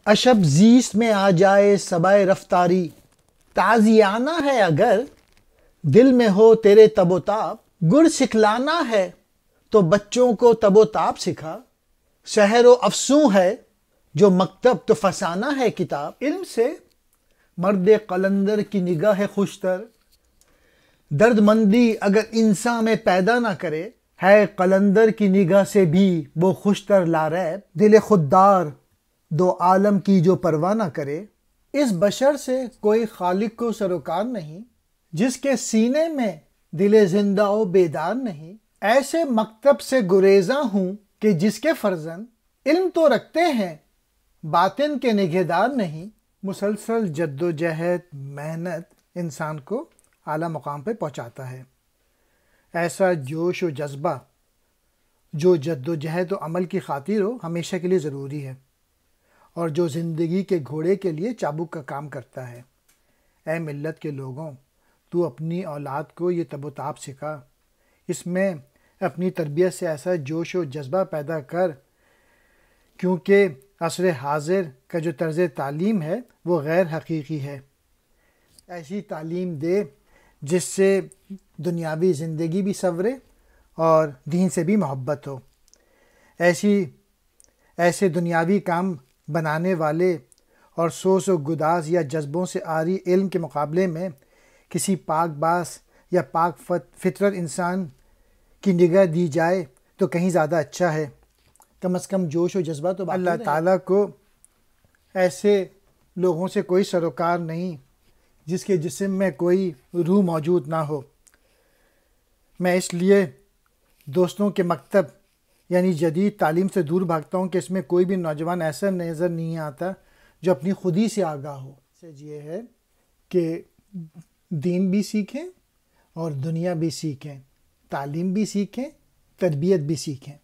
اشب زیست میں آ جائے صبائے رفتاری، تازیانہ ہے اگر دل میں ہو تیرے تب و تاب، گڑ سکھلانا ہے تو بچوں کو تب و تاب سکھا، سحر و افسوں ہے جو مکتب تو فسانہ ہے کتاب، علم سے مرد قلندر کی نگاہ خوشتر، درد مندی اگر انسان میں پیدا نہ کرے، ہے قلندر کی نگاہ سے بھی وہ خوشتر لاریب، دل خوددار دو عالم کی جو پرواہ نہ کرے، اس بشر سے کوئی خالق کو سروکار نہیں، جس کے سینے میں دل زندہ و بیدار نہیں، ایسے مکتب سے گریزاں ہوں کہ جس کے فرزند علم تو رکھتے ہیں باطن کے نگہدار نہیں، مسلسل جد و جہد محنت انسان کو اعلیٰ مقام پہ پہنچاتا ہے، ایسا جوش و جذبہ جو جد و جہد و عمل کی خاطر ہو ہمیشہ کے لیے ضروری ہے، اور جو زندگی کے گھوڑے کے لیے چابک کا کام کرتا ہے۔ اے ملت کے لوگوں، تو اپنی اولاد کو یہ تب و تاب سکھا، اس میں اپنی تربیت سے ایسا جوش و جذبہ پیدا کر، کیونکہ عصر حاضر کا جو طرز تعلیم ہے وہ غیر حقیقی ہے۔ ایسی تعلیم دے جس سے دنیاوی زندگی بھی سنورے اور دین سے بھی محبت ہو۔ ایسے دنیاوی کام بنانے والے اور سوز و گداز یا جذبوں سے عاری علم کے مقابلے میں کسی پاک باز یا پاک فطرت انسان کی نگاہ دی جائے تو کہیں زیادہ اچھا ہے۔ کم از کم جوش و جذبہ تو اللہ تعالیٰ کو ایسے لوگوں سے کوئی سروکار نہیں جس کے جسم میں کوئی روح موجود نہ ہو۔ میں اس لیے دوستوں کے مکتب یعنی جدید تعلیم سے دور بھاگتا ہوں کہ اس میں کوئی بھی نوجوان ایسا نظر نہیں آتا جو اپنی خودی سے آگاہ ہو۔ میسیج یہ ہے کہ دین بھی سیکھیں اور دنیا بھی سیکھیں، تعلیم بھی سیکھیں، تربیت بھی سیکھیں۔